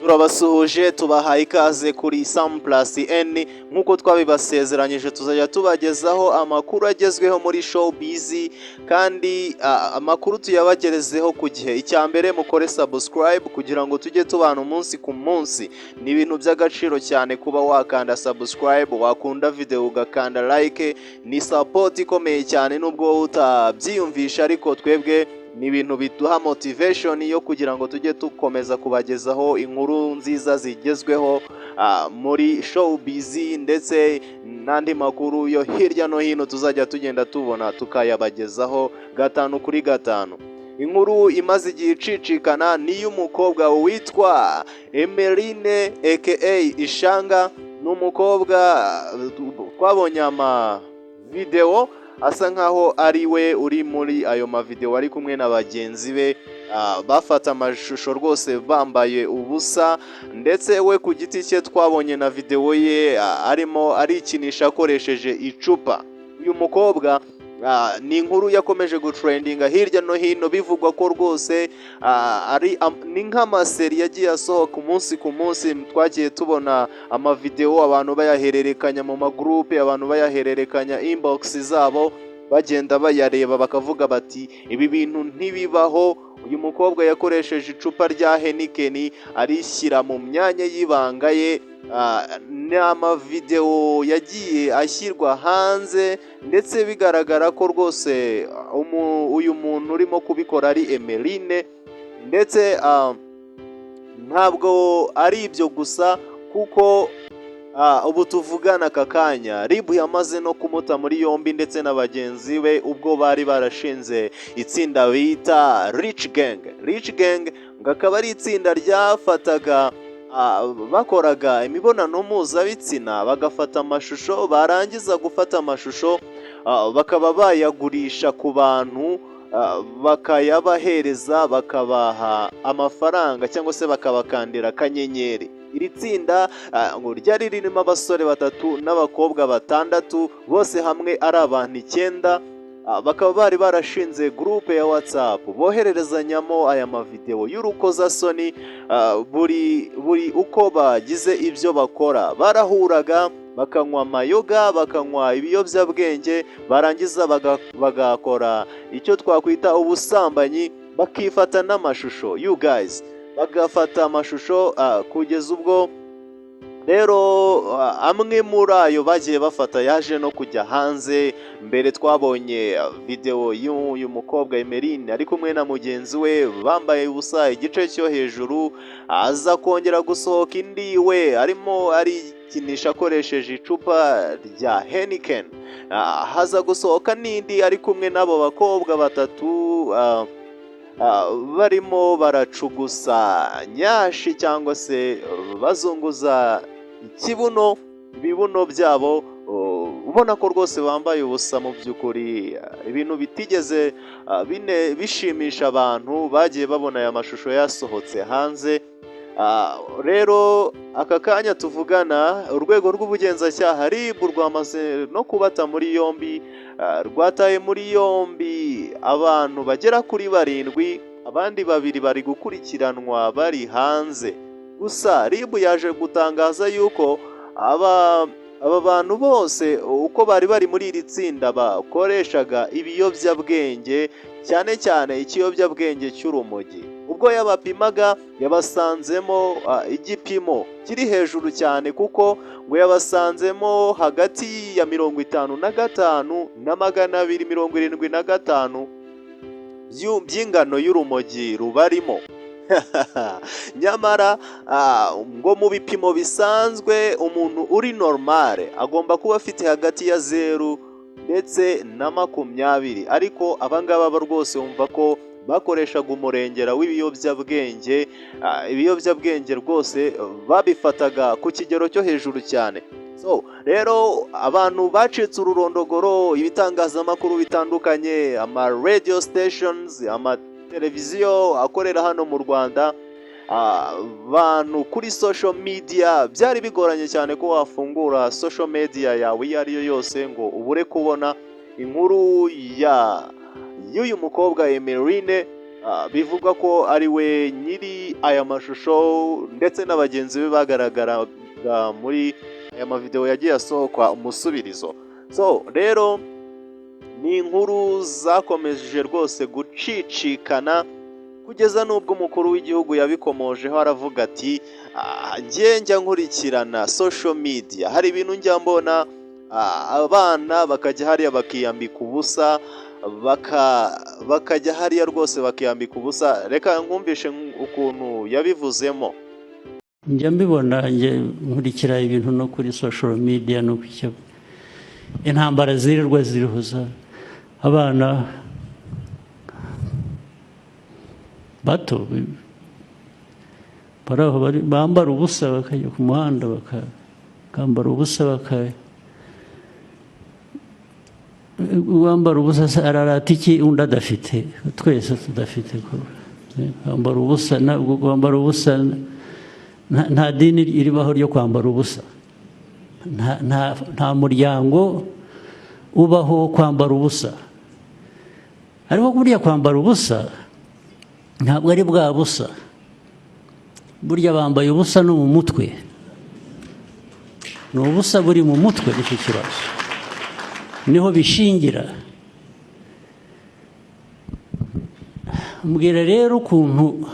turabasuhuje tubahaye ikaze kuri Sam Plus N nk'uko twabibasezeranyije tuzajya tubagezaho amakuru agezweho muri showbiz kandi amakuru tuyabagerezeho ku gihe. Icya mbere mukore subscribe kugira ngo tujye tubana umunsi ku munsi. Ni ibintu by'agaciro cyane kuba wakanda subscribe, wakunda video ugakanda like, ni support ikomeye cyane nubwo wowe utabyiyumvisha, ariko twebwe ni ibintu biduha motivation yo kugira ngo tujye tukomeza kubagezaho inkuru nziza zigezweho muri showbiz ndetse n'andi makuru yo hirya no hino tuzajya tugenda tubona tukayabagezaho gatanu kuri gatanu. Inkuru imaze igihe icicikana ni y'umukobwa witwa Emeline aka Ishanga. Ni umukobwa twabonye video asa nkaho ari we uri muri ayo mavideo ari kumwe na bagenzi be, bafata amashusho rwose bambaye ubusa, ndetse we ku giti cye twabonye na video ye arimo arikinisha akoresheje icupa. Uyu mukobwa ni inkuru yakomeje gutrendinga hirya no hino, bivugwa ko rwose ni nk'amaseri yagiye asohoka umunsi ku munsi. Twagiye tubona amavideo abantu bayahererekanya mu magroupe, abantu bayahererekanya inbox zabo bagenda bayareba bakavuga bati ibi bintu ntibibaho. Uyu mukobwa yakoresheje icupa rya Heineken arishyira mu myanya y'ibanga ye. Ni amavideo yagiye ashyirwa hanze ndetse bigaragara ko rwose uyu muntu urimo kubikora ari Emeline. Ndetse ntabwo ari ibyo gusa, kuko ubu tuvugana aka kanya RIB yamaze no kumuta muri yombi ndetse na bagenzi be ubwo bari barashinze itsinda bita Rich Gang ngo akaba ari itsinda ryafataga bakoraga imibonano mpuzabitsina bagafata amashusho, barangiza gufata amashusho bakaba bayagurisha ku bantu, bakayabahereza bakabaha amafaranga cyangwa se bakabakandira akanyenyeri. Iri tsinda ngo ryari ririmo abasore 3 n'abakobwa 6, bose hamwe ari abantu 9. Bakaba bari barashinze groupe ya WhatsApp bohererezanyamo aya mavideo y'urukozasoni. Buri uko bagize ibyo bakora barahuraga bakanywa amayoga, bakanywa ibiyobyabwenge, barangiza bagakora icyo twakwita ubusambanyi, bakifata n'amashusho. You guys, bagafata amashusho kugeza ubwo rero amwe muri ayo bagiye bafata yaje no kujya hanze. Mbere twabonye video y'uyu mukobwa Emeline ari kumwe na mugenzi we bambaye ubusa igice cyo hejuru, aza kongera gusohoka indi we arimo arikinisha akoresheje icupa rya Heineken. Haza gusohoka n'indi ari kumwe n'abo bakobwa 3 barimo baracugusa nyashi cyangwa se bazunguza ibibuno byabo, ubona ko rwose bambaye ubusa. Mu by'ukuri ibintu bitigeze bishimisha abantu bagiye babona aya mashusho yasohotse hanze. Rero aka kanya tuvugana urwego rw'ubugenzacyaha RIB rwamaze no kubata muri yombi, rwataye muri yombi abantu bagera kuri 7, abandi 2 bari gukurikiranwa bari hanze. Gusa RIB yaje gutangaza yuko aba bantu bose uko bari muri iri tsinda bakoreshaga ibiyobyabwenge, cyane cyane ikiyobyabwenge cy'urumogi. Ubwo yabapimaga yabasanzemo igipimo kiri hejuru cyane, kuko ngo yabasanzemo hagati ya 55 na 275 by'ingano y'urumogi rubarimo. Nyamara ngo mu bipimo bisanzwe umuntu uri normale agomba kuba afite hagati ya 0 ndetse na 20, ariko abangaba rwose wumva ko bakoreshaga umurengera w'ibiyobyabwenge. Ibiyobyabwenge rwose babifataga ku kigero cyo hejuru cyane. So rero abantu bacitse ururondogoro, ibitangazamakuru bitandukanye, ama radio stations, televiziyo akorera hano mu Rwanda, abantu kuri social media byari bigoranye cyane ko wafungura social media yawe iyo ariyo yose ngo ubure kubona inkuru y'uyu mukobwa Emeline bivugwa ko ari we nyiri aya mashusho ndetse na bagenzi be bagaragaraga muri aya mavideo yagiye asohokwa umusubirizo. So rero ni inkuru zakomeje rwose gucicikana kugeza n'ubwo umukuru w'igihugu yabikomojeho aravuga ati njya nkurikirana social media, hari ibintu njya mbona abana bakajya hariya bakiyambika ubusa, bakajya hariya rwose bakiyambika ubusa. Reka nkumvishe ukuntu yabivuzemo. Njya mbibona, nkurikira ibintu no kuri social media, no kucyo intambara zirirwa zirihuza abana bato baraho bambara ubusa bakajya ku muhanda bakambara ubusa wambara ubusa ararata iki undi adafite, twese tudafite kwambara ubusa. Kwambara ubusa nta dini iribaho ryo kwambara ubusa, nta muryango ubaho kwambara ubusa. Ariko burya kwambara ubusa ntabwo ari bwa busa, burya bambaye ubusa no mu mutwe, ni ubusa buri mu mutwe. Nicyo kibazo, niho bishingira. Mbwira rero ukuntu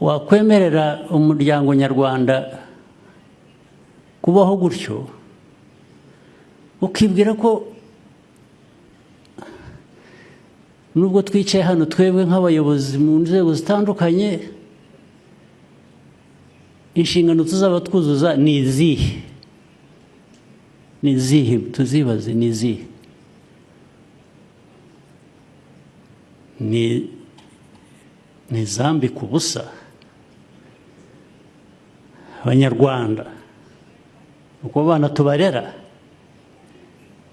wakwemerera umuryango nyarwanda kubaho gutyo, ukibwira ko nubwo twicaye hano twebwe nk'abayobozi mu nzego zitandukanye, inshingano tuzaba twuzuza ni izihe? Ni izihe? Tuzibaze ni izihe? Ni zambika ubusa abanyarwanda, uko abana tubarera.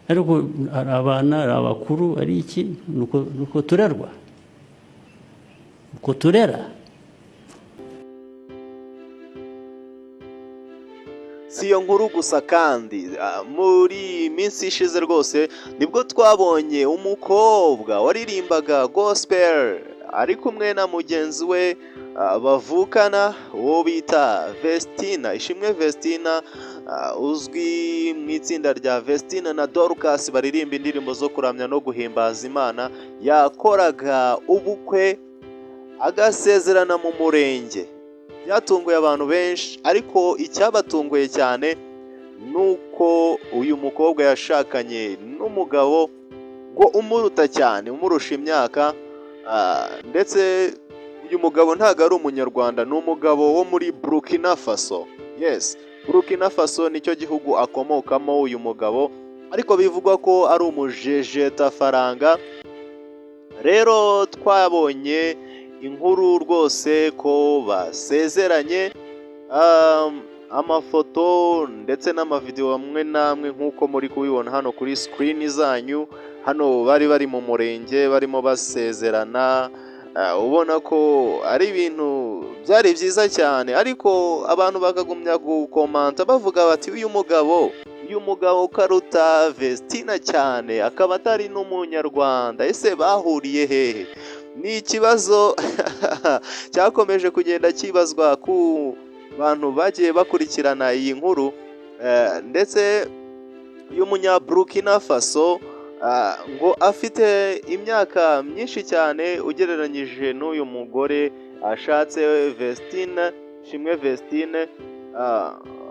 Ariko ari abana, ari abakuru, ari iki, nuko turerwa, uko turera. Si iyo nkuru gusa kandi, muri minsi ishize rwose nibwo twabonye umukobwa waririmbaga gospel ari kumwe na mugenzi we bavukana, uwo bita Vestina, Ishimwe Vestina, uzwi mu itsinda rya Vestina na Dorcas baririmba indirimbo zo kuramya no guhimbaza Imana. Yakoraga ubukwe agasezerana mu murenge. Byatunguye abantu benshi, ariko icyabatunguye cyane nuko uyu mukobwa yashakanye n'umugabo ngo umuruta cyane, umurusha imyaka, ndetse uyu mugabo ntabwo ari umunyarwanda, ni umugabo wo muri Burkina Faso. Yes, Burkina Faso nicyo gihugu akomokamo uyu mugabo, ariko bivugwa ko ari umujejetafaranga. Rero twabonye inkuru rwose ko basezeranye, amafoto ndetse n'amavideo amwe namwe nk'uko muri kubibona hano kuri screen zanyu. Hano bari mu murenge barimo basezerana, ubona ko ari ibintu byari byiza cyane, ariko abantu bakagumya gukomanta bavuga bati uyu mugabo ukaruta Vestina cyane, akaba atari n'umunyarwanda, ese bahuriye hehe? Ni ikibazo cyakomeje kugenda kibazwa ku bantu bagiye bakurikirana iyi nkuru, ndetse uyu munya Burkina Faso ngo afite imyaka myinshi cyane ugereranyije n'uyu mugore ashatse Vestina, Ishimwe Vestina.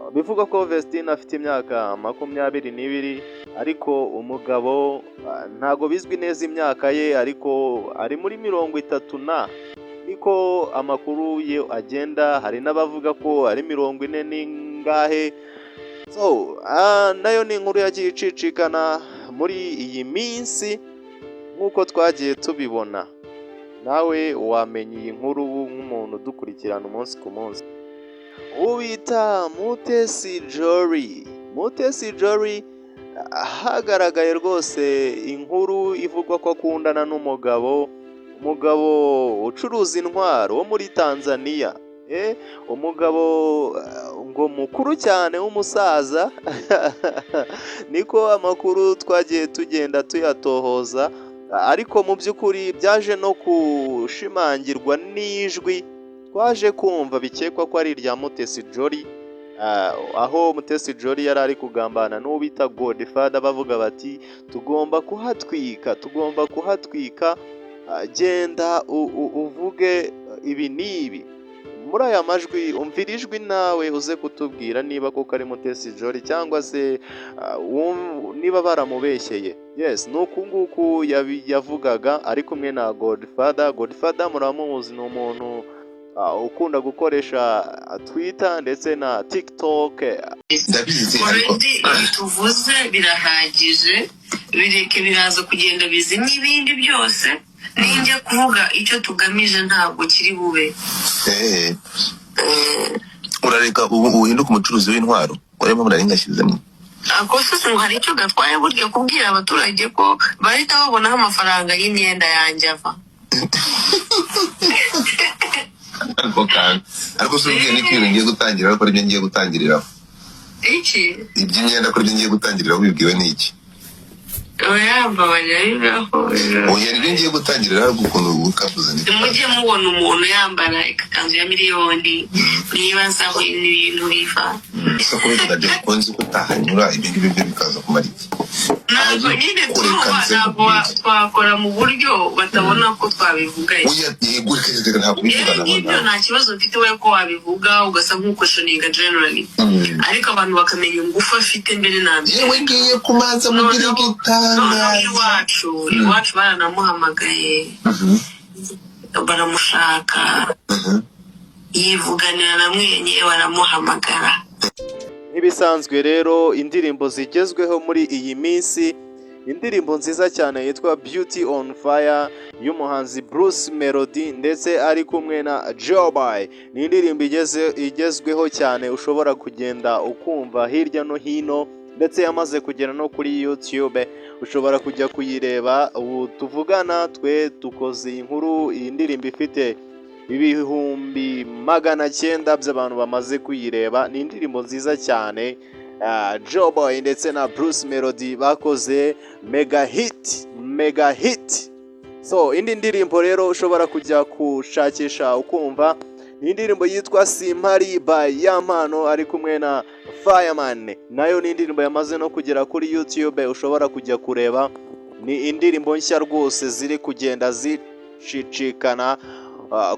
Bivuga ko Vestina afite imyaka 22, ariko umugabo ntago bizwi neza imyaka ye, ariko ari muri 30 niko amakuru ye agenda. Hari n'abavuga ko ari 40 n'ingahe. So nayo ni inkuru yagiye icicikana muri iyi minsi nk'uko twagiye tubibona. Nawe wamenye iyi nkuru nk'umuntu dukurikirana umunsi ku munsi. Ubita Mutesi Jolly hagaragaye rwose inkuru ivugwa ko akundana n'umugabo ucuruza intwaro wo muri Tanzania. Umugabo ngo mukuru cyane w'umusaza niko amakuru twagiye tugenda tuyatohoza. ariko mu by'ukuri byaje no kushimangirwa n'ijwi twaje kumva bikekwa ko ari irya Mutesi Jolly, aho Mutesi Jolly yari ari kugambana n'uwo bita Godfather bavuga bati tugomba kuhatwika, genda uvuge ibi n'ibi. Muri aya majwi umvira ijwi nawe uze kutubwira niba koko ari Mutesi Jolly cyangwa se niba baramubeshyeye. Yes, nuku nguku yavugaga ari kumwe na Godfather. Godfather muramuzi, ni umuntu ukunda gukoresha Twitter ndetse na TikTok. Ndabizi ariko tuvuze birahagije, bireke biraza kugenda bizi n'ibindi byose. Ninjya kuvuga icyo tugamije ntabwo kiri bube. Urareka ubu uhinduka umucuruzi w'intwaro, urimo muraringashyizemo akose ngo hari icyo gatwaye burya kubwira abaturage ko bahita babonaho amafaranga y'imyenda yanjye ava. ariko se ubwiye n'iki bintu ngiye gutangira ariko ibyo ngiye gutangiriraho Iki? iby'imyenda ko ibyo ngiye gutangiriraho bibwiwe n'iki? Oya mbabarira bibaho. Oya ibyo ngiye gutangiriraho ukuntu ukavuze ni mujye mubona umuntu yambara ikanzu ya miliyoni nibaza aho ibintu biva. Ese ko bivuga byo konzi kutahanyura ibyo ngibyo byo bikaza kumara iki? Ntabwo nyine twakora mu buryo batabona ko twabivuga. Oya yego reka ntabwo bivuga ibyo nta kibazo mfite we ko wabivuga ugasa nk'ukweshoninga generally, ariko abantu bakamenya ingufu afite mbere na mbere. yewe ngiye kumanza mugira igitangaza. Iwacu baranamuhamagaye baramushaka, yivuganira na mwenye baramuhamagara. Nk'ibisanzwe rero indirimbo zigezweho muri iyi minsi, indirimbo nziza cyane yitwa Beauty on Fire y'umuhanzi Bruce Melody ndetse ari kumwe na Joe. Ni indirimbo igezweho cyane ushobora kugenda ukumva hirya no hino, ndetse yamaze kugera no kuri YouTube, ushobora kujya kuyireba. Ubu tuvugana twe dukoze inkuru, iyi ndirimbo ifite ibihumbi 900 by'abantu bamaze kuyireba. Ni indirimbo nziza cyane. Joe ndetse na Bruce Melody bakoze mega hit. So indi ndirimbo rero ushobora kujya kushakisha ukumva ni indirimbo yitwa Simpari by Yampano ari kumwe na Fireman. Nayo ni indirimbo yamaze no kugera kuri YouTube, ushobora kujya kureba. Ni indirimbo nshya rwose ziri kugenda zicicikana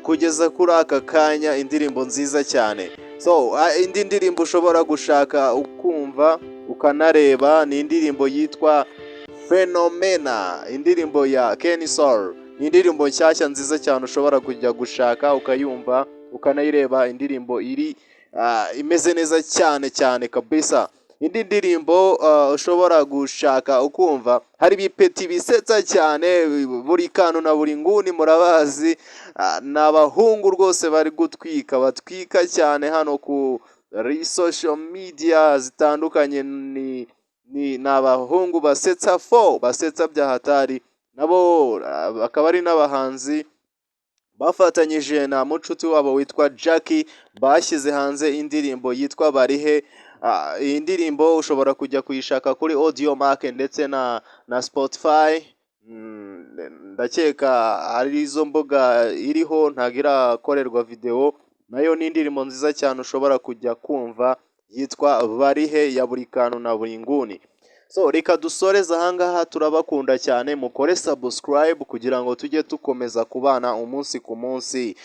kugeza kuri aka kanya, indirimbo nziza cyane. So indi ndirimbo ushobora gushaka ukumva ukanareba ni indirimbo yitwa Phenomena, indirimbo ya Kenny Soul. Ni indirimbo nshyashya nziza cyane ushobora kujya gushaka ukayumva ukanayireba. Indirimbo iri imeze neza cyane kabisa. Indi ndirimbo ushobora gushaka ukumva, hari bipeti bisetsa cyane, buri kantu na buri nguni murabazi. N'abahungu rwose bari gutwika, batwika cyane hano ku social media zitandukanye. Ni n'abahungu basetsa bya hatari, nabo bakaba ari n'abahanzi bafatanyije na mucuti wabo witwa Jackie, bashyize hanze indirimbo yitwa Barihe. Iyi ndirimbo ushobora kujya kuyishaka kuri Audiomack ndetse na Spotify. Ndakeka ari izo mbuga iriho, ntabwo irakorerwa video. Nayo ni indirimbo nziza cyane ushobora kujya kumva yitwa Barihe ya buri kantu na buri nguni. So reka dusoreze ahangaha, turabakunda cyane, mukore subscribe kugira ngo tujye tukomeza kubana umunsi ku munsi.